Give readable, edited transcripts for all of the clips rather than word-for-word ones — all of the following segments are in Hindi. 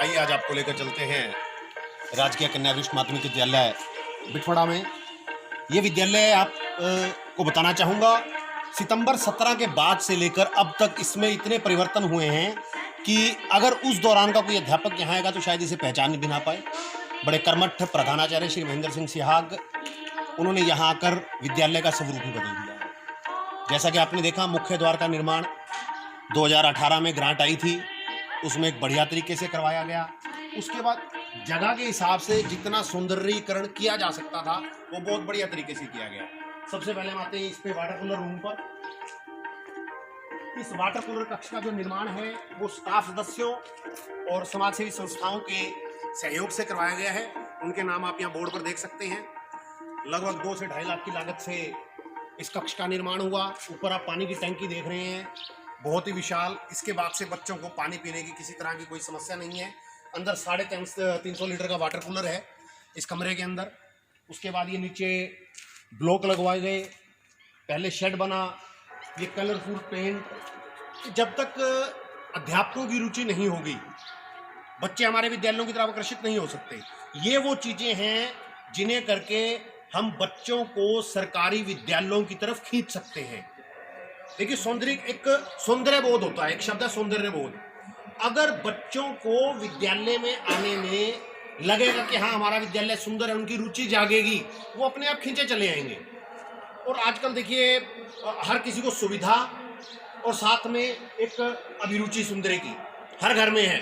आइए आज आपको लेकर चलते हैं राजकीय कन्या वरिष्ठ माध्यमिक विद्यालय बिठवड़ा में। ये विद्यालय आप को बताना चाहूँगा, सितंबर 17 के बाद से लेकर अब तक इसमें इतने परिवर्तन हुए हैं कि अगर उस दौरान का कोई अध्यापक यहाँ आएगा तो शायद इसे पहचान भी ना पाए। बड़े कर्मठ प्रधानाचार्य श्री महेंद्र सिंह सिहाग, उन्होंने यहाँ आकर विद्यालय का स्वरूप ही बदल दिया है। जैसा कि आपने देखा, मुख्य द्वार का निर्माण 2018 में ग्रांट आई थी, उसमें एक बढ़िया तरीके से करवाया गया। उसके बाद जगह के हिसाब से जितना सौंदर्यीकरण किया जा सकता था वो बहुत बढ़िया तरीके से किया गया। सबसे पहले हम आते हैं इस पे वाटर कूलर रूम पर। इस वाटर कूलर कक्ष का जो निर्माण है वो स्टाफ सदस्यों और समाजसेवी संस्थाओं के सहयोग से करवाया गया है। उनके नाम आप यहाँ बोर्ड पर देख सकते हैं। लगभग 2 से 2.5 लाख की लागत से इस कक्ष का निर्माण हुआ। ऊपर आप पानी की टंकी देख रहे हैं, बहुत ही विशाल। इसके बाद से बच्चों को पानी पीने की किसी तरह की कोई समस्या नहीं है। अंदर 350 लीटर का वाटर कूलर है इस कमरे के अंदर। उसके बाद ये नीचे ब्लॉक लगवाए गए, पहले शेड बना, ये कलरफुल पेंट। जब तक अध्यापकों की रुचि नहीं होगी, बच्चे हमारे विद्यालयों की तरफ आकर्षित नहीं हो सकते। ये वो चीज़ें हैं जिन्हें करके हम बच्चों को सरकारी विद्यालयों की तरफ खींच सकते हैं। देखिए, सौंदर्य बोध होता है, एक शब्द है सौंदर्य बोध। अगर बच्चों को विद्यालय में आने में लगेगा कि हाँ हमारा विद्यालय सुंदर है, उनकी रुचि जागेगी, वो अपने आप खींचे चले आएंगे। और आजकल देखिए, हर किसी को सुविधा और साथ में एक अभिरुचि सुंदर की हर घर में है।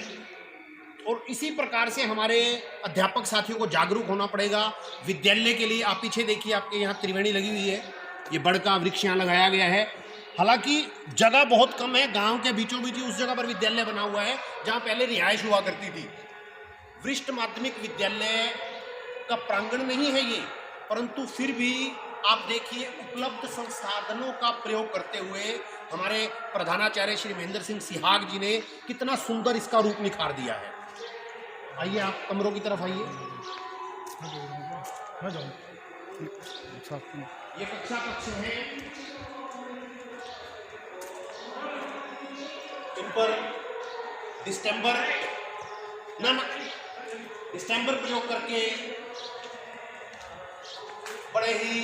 और इसी प्रकार से हमारे अध्यापक साथियों को जागरूक होना पड़ेगा विद्यालय के लिए। आप पीछे देखिए, आपके यहाँ त्रिवेणी लगी हुई है, ये बड़ का वृक्ष यहाँ लगाया गया है। हालांकि जगह बहुत कम है, गांव के बीचों बीच उस जगह पर विद्यालय बना हुआ है जहां पहले रिहाइश हुआ करती थी। वरिष्ठ माध्यमिक विद्यालय का प्रांगण नहीं है ये, परंतु फिर भी आप देखिए उपलब्ध संसाधनों का प्रयोग करते हुए हमारे प्रधानाचार्य श्री महेंद्र सिंह सिहाग जी ने कितना सुंदर इसका रूप निखार दिया है। आइए आप कमरों की तरफ आइए। ये कक्षा कक्ष है, इन पर डिस्टेंबर प्रयोग करके बड़े ही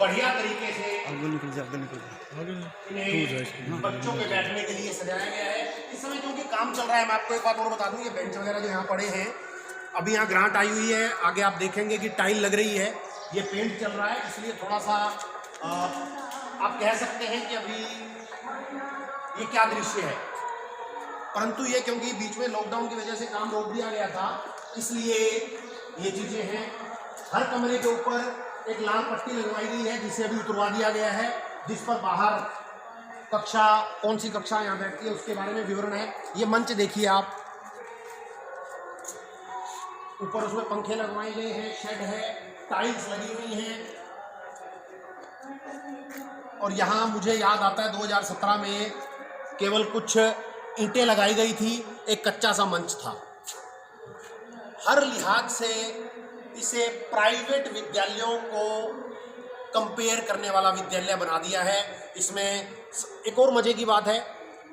बढ़िया तरीके से बच्चों के बैठने के लिए सजाया गया है। इस समय क्योंकि काम चल रहा है, मैं आपको एक बात और बता दूं, ये बेंच वगैरह जो यहाँ पड़े हैं, अभी यहाँ ग्रांट आई हुई है। आगे आप देखेंगे कि टाइल लग रही है, ये पेंट चल रहा है, इसलिए थोड़ा सा आप कह सकते हैं कि अभी ये क्या दृश्य है। परंतु ये क्योंकि बीच में लॉकडाउन की वजह से काम रोक दिया गया था, इसलिए ये चीज़ें हैं। हर कमरे के ऊपर एक लाल पट्टी लगवाई गई है जिसे अभी उतरवा दिया गया है, जिस पर बाहर कक्षा, कौन सी कक्षा यहाँ बैठती है उसके बारे में विवरण है। ये मंच देखिए आप, ऊपर उसमें पंखे लगवाए गए हैं, शेड है, टाइल्स लगी हुई हैं। और यहाँ मुझे याद आता है 2017 में केवल कुछ ईंटें लगाई गई थी, एक कच्चा सा मंच था। हर लिहाज से इसे प्राइवेट विद्यालयों को कंपेयर करने वाला विद्यालय बना दिया है। इसमें एक और मजे की बात है,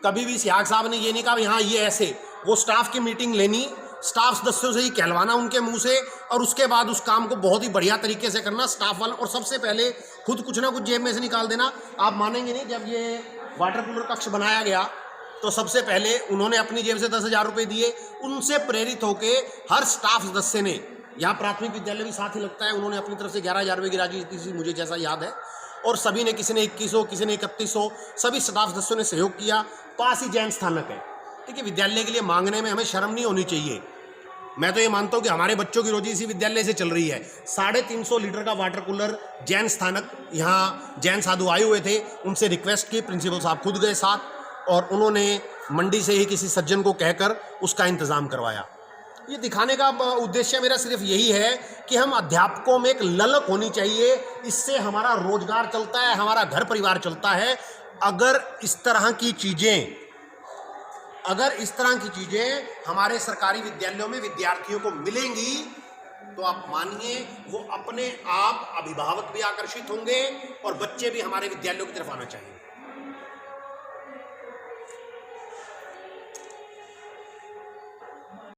कभी भी सिहाग साहब ने ये नहीं कहा यहाँ ये ऐसे, वो स्टाफ की मीटिंग लेनी, स्टाफ सदस्यों से ही कहलवाना उनके मुंह से, और उसके बाद उस काम को बहुत ही बढ़िया तरीके से करना स्टाफ वाला। और सबसे पहले खुद कुछ ना कुछ जेब में से निकाल देना। आप मानेंगे नहीं, जब ये वाटर कूलर कक्ष बनाया गया तो सबसे पहले उन्होंने अपनी जेब से 10,000 रुपये दिए। उनसे प्रेरित होकर हर स्टाफ सदस्य ने, यहाँ प्राथमिक विद्यालय भी साथ ही लगता है, उन्होंने अपनी तरफ से 11,000 रुपये की राशि दी थी, मुझे जैसा याद है। और सभी ने, किसी ने 2100, किसी ने 3100, सभी स्टाफ सदस्यों ने सहयोग किया। पास ही जैन स्थानक है। ठीक है, विद्यालय के लिए मांगने में हमें शर्म नहीं होनी चाहिए। मैं तो ये मानता हूँ कि हमारे बच्चों की रोजी इसी विद्यालय से चल रही है। 350 लीटर का वाटर कूलर जैन स्थानक, यहाँ जैन साधु आए हुए थे, उनसे रिक्वेस्ट की, प्रिंसिपल साहब खुद गए साथ, और उन्होंने मंडी से ही किसी सज्जन को कहकर उसका इंतज़ाम करवाया। ये दिखाने का उद्देश्य मेरा सिर्फ यही है कि हम अध्यापकों में एक ललक होनी चाहिए, इससे हमारा रोजगार चलता है, हमारा घर परिवार चलता है। अगर इस तरह की चीज़ें हमारे सरकारी विद्यालयों में विद्यार्थियों को मिलेंगी तो आप मानिए वो अपने आप अभिभावक भी आकर्षित होंगे और बच्चे भी हमारे विद्यालयों की तरफ आना चाहिए।